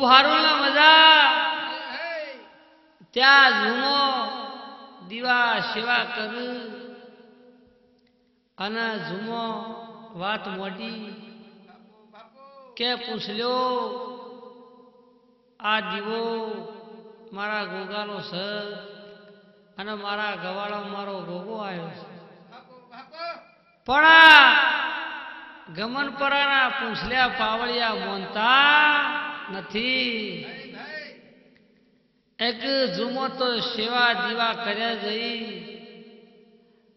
ખૂબ સારું ને મજા ત્યાં ઝૂમો દીવા સેવા કર અને ઝૂમો વાત મોટી કે પૂછલ્યો આ દીવો મારા ગોગાનો છે અને મારા ગવાળો મારો ગોગો આવ્યો છે પણ ગમનપરાના પૂછલ્યા પાવળિયા મોનતા નથી એક ઝૂમો તો સેવા દીવા કર્યા જઈ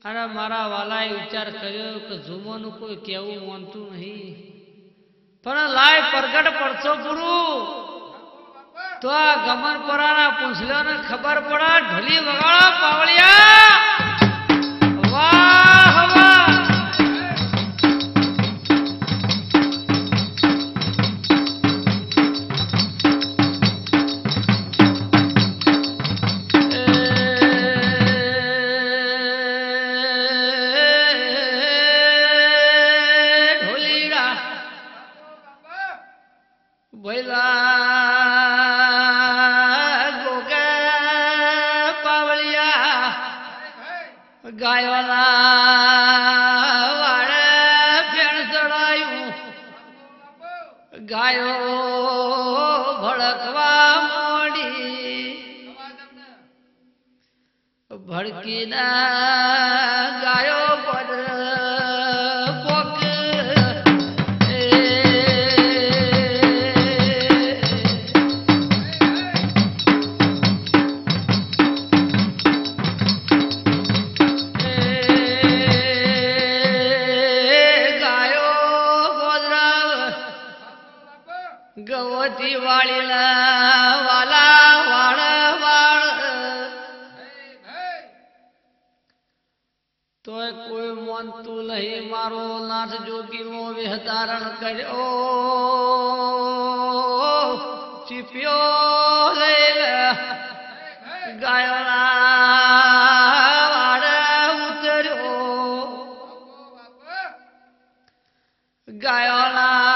અને મારા વાલાએ વિચાર કર્યો કે ઝૂમોનું કોઈ કહેવું માનતું નહીં પણ લાય પ્રગટ પડશો ગુરુ તો આ ગમનપરાના પૂછલ્યાને ખબર પડે ઢોલી વગાડો પાવળિયા વાહ વાહ ગાયો ભડકવા મોડી ભડકીના ગાયો પોક ગવતી વાળીના વાલા વાળ વાળ તોય કોઈ માનતું નહીં મારો નાથ જોગીનો વિહતારણ કર્યો ચીપ્યો લઈ ગાયોના વાળ ઉતર્યો ગાયોના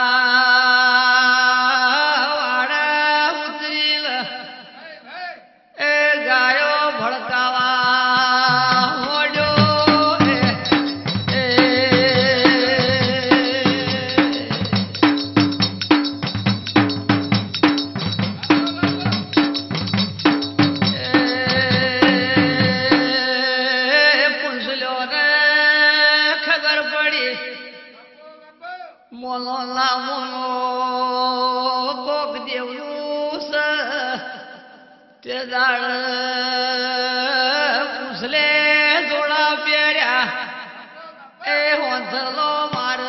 મોનો ના મોનો કોક દેવનું તે દાળ પૂછલે જોડા પહેર્યા એ હોંથલો માર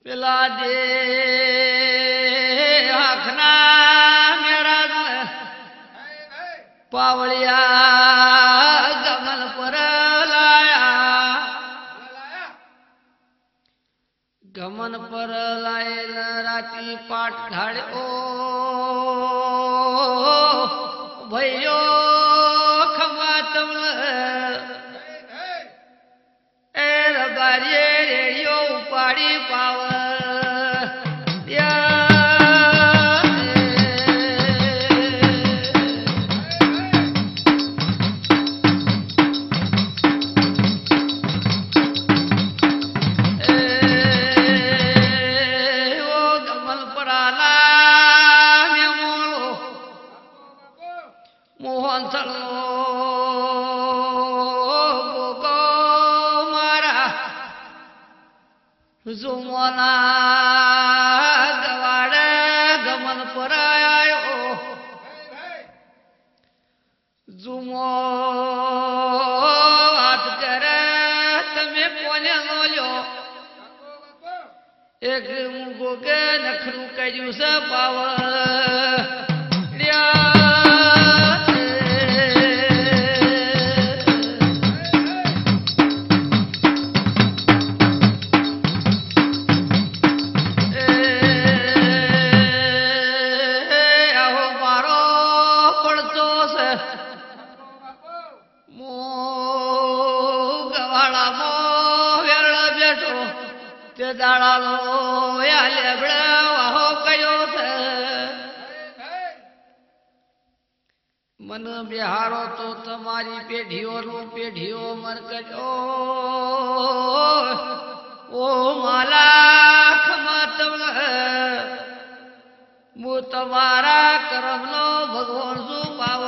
પેલા દે આખના મેળા પાવળિયા ગમન પર લાયા ગમન પર લાયેલા રાતી પાટ ઢાળ્યો ભૈયો ખમા તમને એ રબારીએ રેડિયો ઉપાડી પાવ મોહન ગોગો મારા ઝુમોના ગવાડે ગમન પર આવ્યો ઝુમો વાત કરે તમે કોને બોલ્યો એક ગોગે નખરું કર્યું છે પાવર દાડાલો યા લેબડા વાહો કયો છે મન બિહારો તો તમારી પેઢીઓ મરકજો ઓ માલા ખમાતમ મુ તમારા કરમનો ભગવાન શું પાવ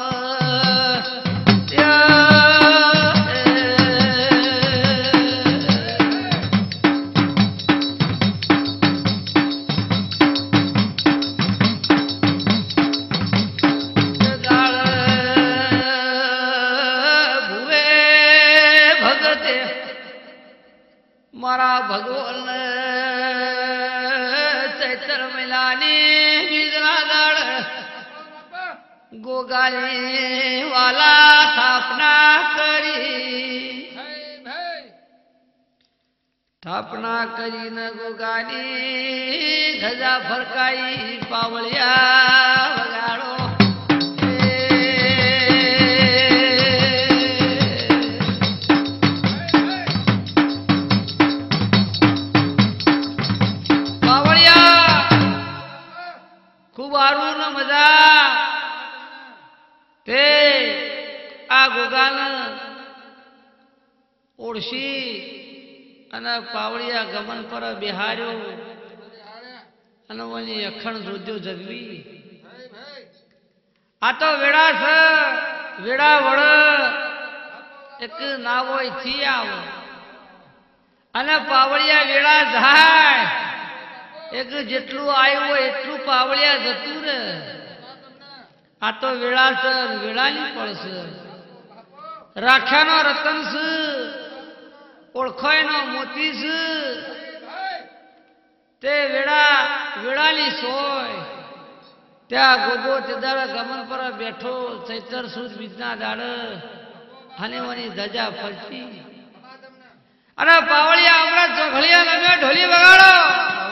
મારા ભગવાન ચૈત્ર મહિનાની બીજના દાડ ગોગાલી વાલા સ્થાપના કરીને ગોગાની ધજા ફરકાઈ પાવળિયા વગાડો વારું મજા તે આ ગોગાન ઓળશી અને પાવળિયા ગમન પર બિહાર્યો અને ઓની અખણ જોદ્યો જગવી આ તો વેડા છે વેડા વડ એક નાવો થી આવો અને પાવળિયા વેડા જાય એક જેટલું આવ્યું હોય એટલું પાવળિયા જતું રે આ તો વેળા છે વેળાની પડશે રાખ્યાનો રતન છે ઓળખાયનો મોતી છે તે વેળાની સોય ત્યાં ગોગો તે દાડા ગમન પર બેઠો ચૈતર સુદ બીજના દાડ અને ઓની ધજા ફરતી અને પાવળિયા હમણાં ચોઘડિયા લમે ઢોલી વગાડો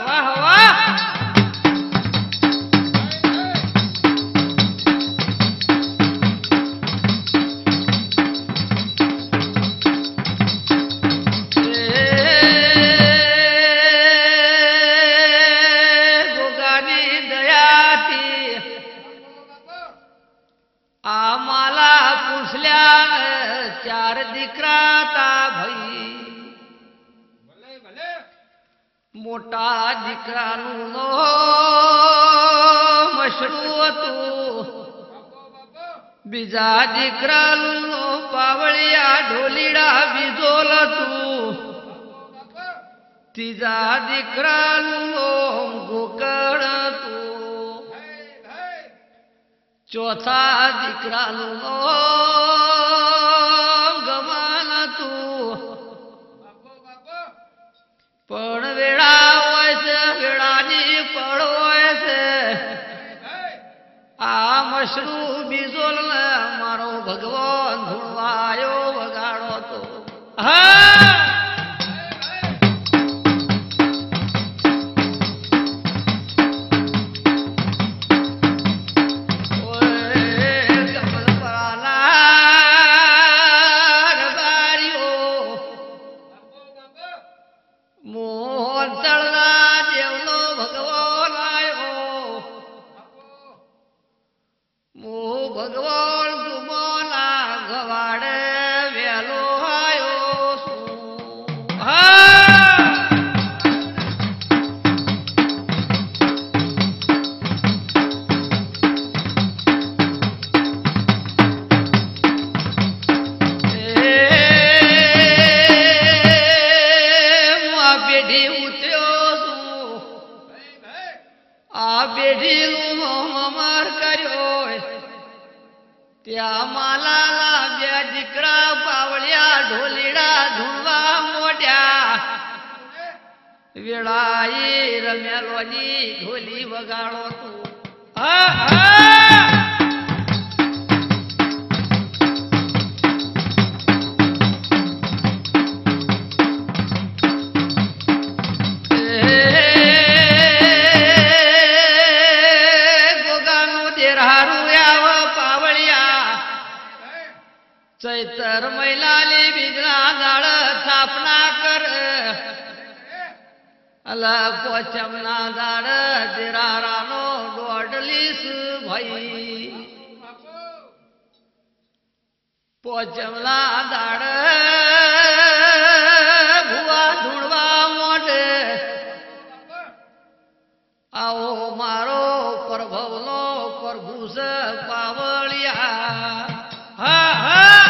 વાહ વાહ ગોગાની દયાથી આ માલા પૂછલ્યા ચાર દીકરા તા ભાઈ મોટા દીકરાનું મશરૂ હતું બીજા દીકરાનું પાવળિયા ઢોલીડા બીજોલ હતું ત્રીજા દીકરાનું ગોકળ હતું ચોથા દીકરાનું ગમન હતું પણ વેળા હોય છે વેળાની પડ હોય છે આ મશરૂ બીજો મારો ભગવાન ધૂળવાયો વગાડો તો હા ભગવાન તુમોના ગવાડે વેલો આયો છું આ પેઢી ઉતર્યો છું આ પેઢીનું અમર કર્યો ત્યાં માલાલા બે દીકરા પાવળિયા ઢોલીડા ધૂળવા મોઢ્યા વેળાએ રમેલોની ઢોલી વગાડો તું ચૈતર મહિલાની બીજના દાડ સ્થાપના કર અલા પોચમના દાડ દેરારાનો દોડલીસ ભાઈ પોચમલા દાડ ભુવા ધૂણવા મોઢે આવો મારો પ્રભવનો પ્રભુ છે પાવળિયા હા હા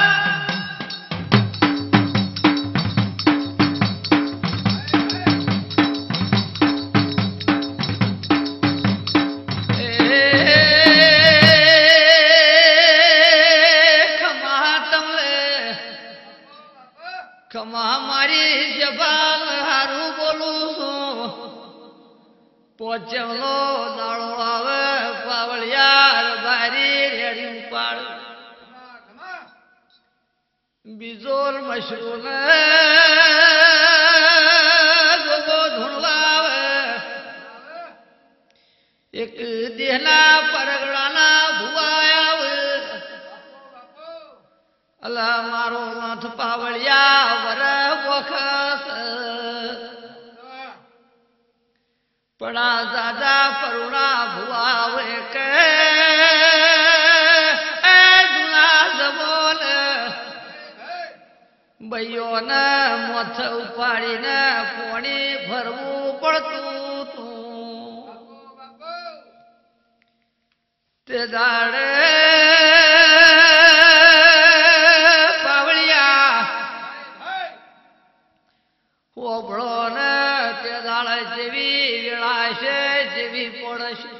ખમા મારી જબાન હારું બોલું છું પોચમલો દાળો આવે પાવળિયાર બારી રેડી પાડ બીજો મશરૂમ ગોગો ધૂણવાવે એક દેહના પરગડાના ભુવાયા અલા મારો નાથ પાવળિયા વર વખત પડા દાદા પરુણા ભુવાવે કે જુના જમોન બૈયોને મોથ ઉપાડીને પોણી ભરવું પડતું તું તે દાડે ઓભળો ને તે દાળ જેવી વેળાશે જેવી પડશે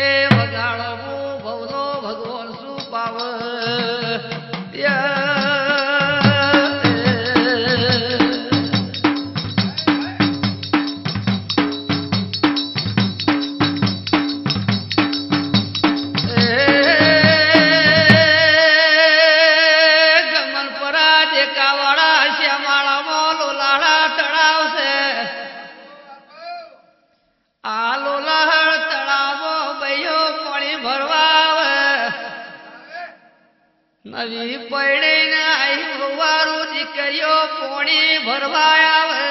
એ વગાડો હું ભવનો ભગવાન શું પાવ નવી પૈડીને આઈ વારું દીકરીઓ પોણી ભરવા આવે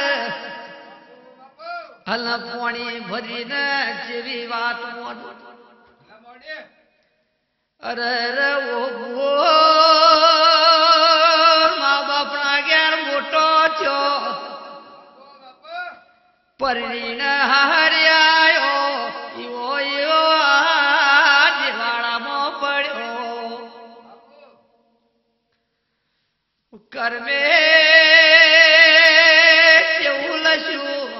હલ પોણી ભરીને જેવી વાત મોઢું અરે રે ઓ મા બાપના ઘેર મોટો થયો પરણીને હાર્યાયો ઈવો ઈવો દિવાળામાં પડ્યો કર્મે કેવું લખ્યું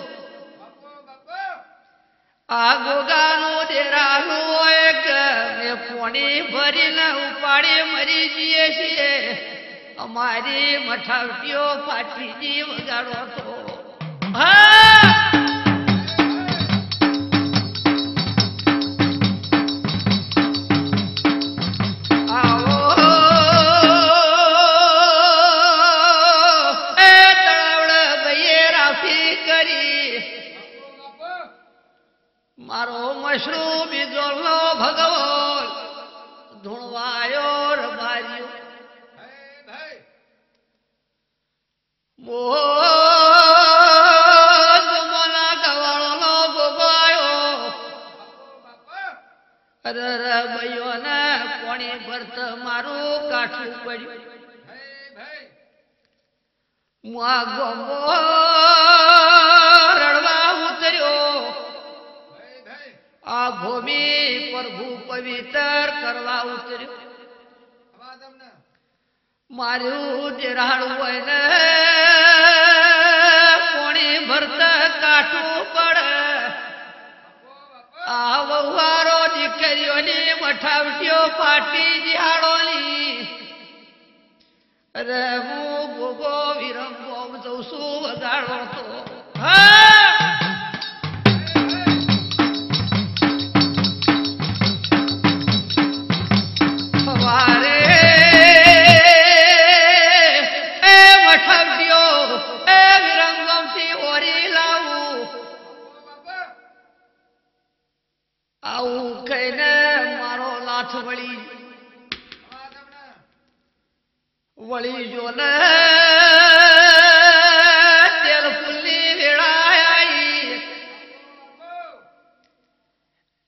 આ ગોગાનું દેરાનું હોય કે મેં પોણી ભરીને ઉપાડી મરી જઈએ છીએ અમારી મઠાવટીઓ ફાટીજી વગાડો તો હા મારો મશરૂ બીજોનો ભગવાન ધૂણવાયો રબાર્યો મોના ગવાળોનો ગોગાયો અરે રબૈયો ને કોણી ભરત મારું કાઠું પડ્યું મુઆ ગોમો રડવા ઉતર્યો આ ભૂમિ પ્રભુ પવિત્ર કરવા ઉતર્યું મારું દેરાડું હોય ને કોણી ભરતા કાઠું પડે આ વહુવારો દીકરીઓની મઠાવટીઓ પાટી દિહાડોની અરે હું ભોગો વિરંગો જઉં છું વગાડો તો હા આવું કહીને મારો લાથ વળી જો ને તેલ ફૂલની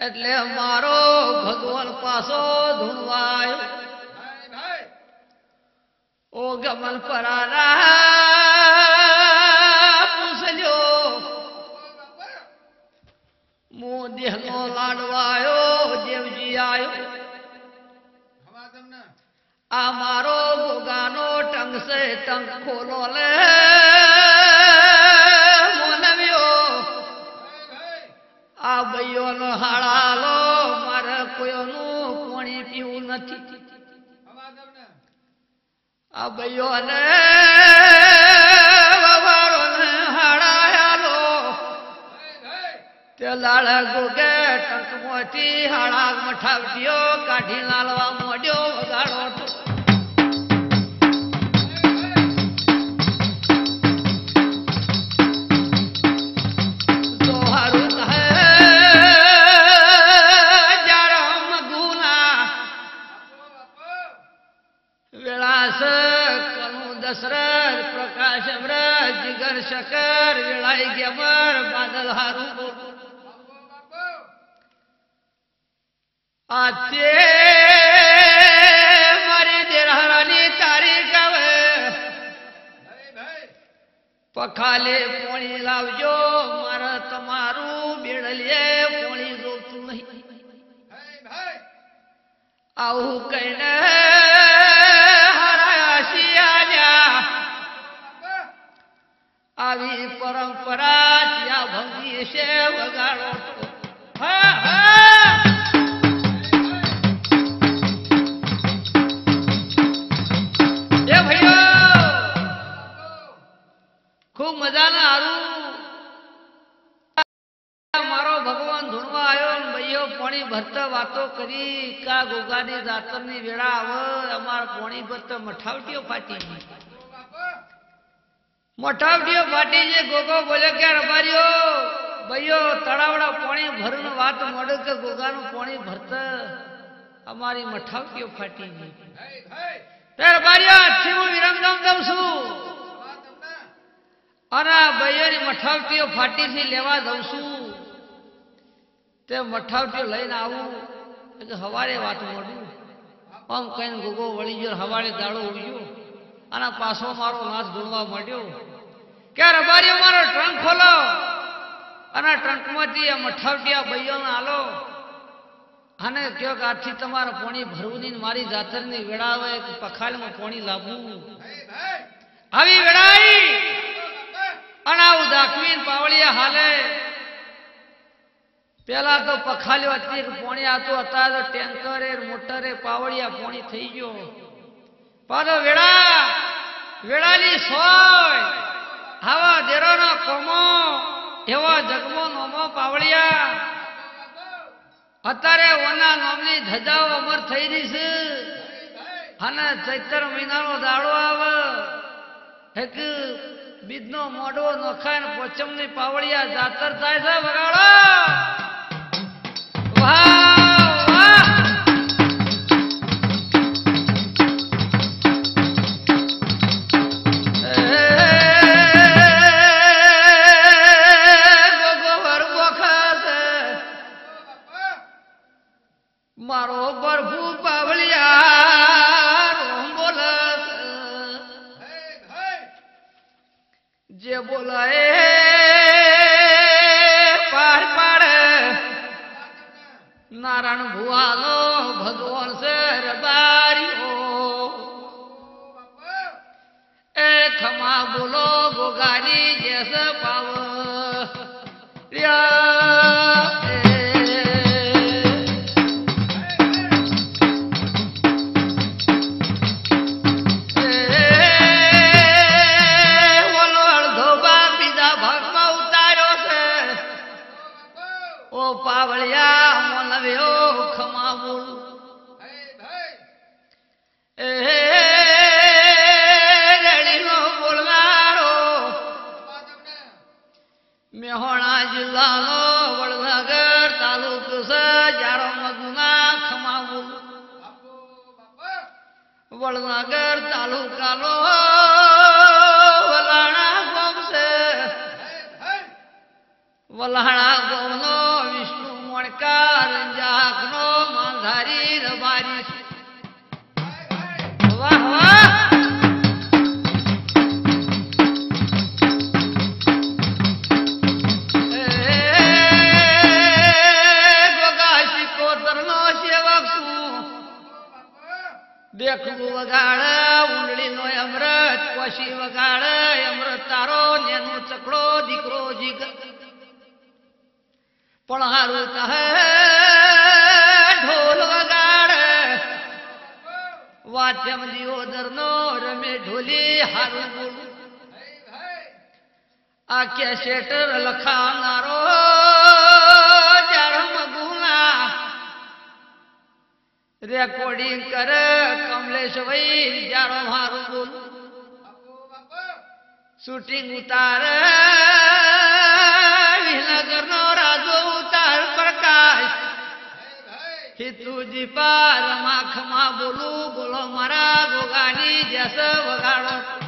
એટલે મારો ભગવાન પાસો ધૂણવાય ઓ ગમન પરાના પૂછજો મો દેહનો લાડવાયો દેવજી આયો આ મારો ગોગાનો ટંગ સે ટંગ ખોલો લે આ ભાઈઓનો હાળાલો મારે કોઈનું પાણી પીવું નથી આ ભાઈઓને હાળાયાલો તે લાળ ગોગે ટંકમાંથી હાળા મઠાવટીઓ કાઢી લાલવા મોડ્યો વગાડો દશરથ પ્રકાશ અમૃત જીગર શકર વેળાઈ ગેમર બાદલ હારું આજે મારી દેરાની તારીખ આવે પખાલે પોણી લાવજો મારે તમારું બેડલીએ પોણી જોતું નહીં આવું કહીને આવી પરંપરા ત્યાં ભંગી છે વગાડો એ ભાઈઓ ખૂબ મજાના હારું મારો ભગવાન ધૂણવા આવ્યો ને ભાઈઓ પોણી ભરતા વાતો કરી કા ગોગાની જાતરની વેળા આવે અમારા પોણી ભરતા મઠાવટીઓ ફાટી ગઈ મઠાવટીઓ ફાટી છે ગોગો બોલે કે રબારીઓ ભાઈઓ તળાવડા પાણી ભરનું વાત મળે કે ગોગાનું પાણી ભરતા અમારી મઠાવટીઓ ફાટી ગઈ તે રબારીઓ આજથી હું વિરમગામ દઉં છું અને ભાઈઓની મઠાવટીઓ ફાટી થી લેવા દઉં છું તે મઠાવટીઓ લઈને આવું એટલે હવારે વાત મળ્યું આમ કહીને ગોગો વળી ગયો હવારે દાડો ઉડ્યો અને પાછો મારો નાચ ધૂણવા માંડ્યો કે રબારીઓ મારો ટ્રંક ખોલો અને ટ્રંકમાંથી આ મઠાવટીયા ભાઈઓને આલો અને કયો કે આજથી તમારે પોણી ભરવું નહીં મારી જાતરની વેળા આવે કે પખાલમાં પોણી લાવવું આવી વેળાઈ અને આવું દાખવીને પાવળિયા હાલે પેલા તો પખાલ્યો હતી પોણી આવતું હતા તો ટેન્કરે મોટરે પાવળિયા પોણી થઈ ગયો પાછો વેળાની સોય હવા દેરોનો કોમો એવો જગમો નોમો પાવળિયા અત્યારે ઓના નામની ધજાઓ અમર થઈ રહી છે અને ચૈત્ર મહિનાનો દાડો આવે એક બીજનો મોઢો નખાય ને પોચમની પાવળિયા જાતર થાય છે વગાડો વાહ મારો બરફુ પાવળિયા બોલ જે બોલાય પાર પાડે નારાયણ ભુવાનો ભગવાન છે રબારીઓ એ ખમા બોલો ગોગાની જેસ પાવ પાવળિયા મોલવ્યો ખમા બોલ એ રેડીનો બોલનારો મેહોણા જિલ્લાનો વડનગર તાલુકો છે જારો મધુના ખમા બોલ વડનગર તાલુકાનો વલાણા ગામ છે વલાણા ગામનો વિષ્ણુ મણકાર ધારી રબારી વાહ વાહ દેખવું વગાડ ઉંડળી નો અમૃત કોશી વગાડ અમૃત તારો નેનો ચકડો દીકરો જીગ પણ હારું કહે ઢોલ વગાડ વાત્યમ દિયોદર નો રમે ઢોલી હારું બોલ આ કેસેટર લખાનારો રેકોર્ડિંગ કર કમલેશ ભાઈ જાડો મારું બોલ શૂટિંગ ઉતાર વિનગર નો રાજો ઉતાર પ્રકાશ હિતુજી પાર માખમાં બોલું બોલો મારા ગોગાની જસ વગાડો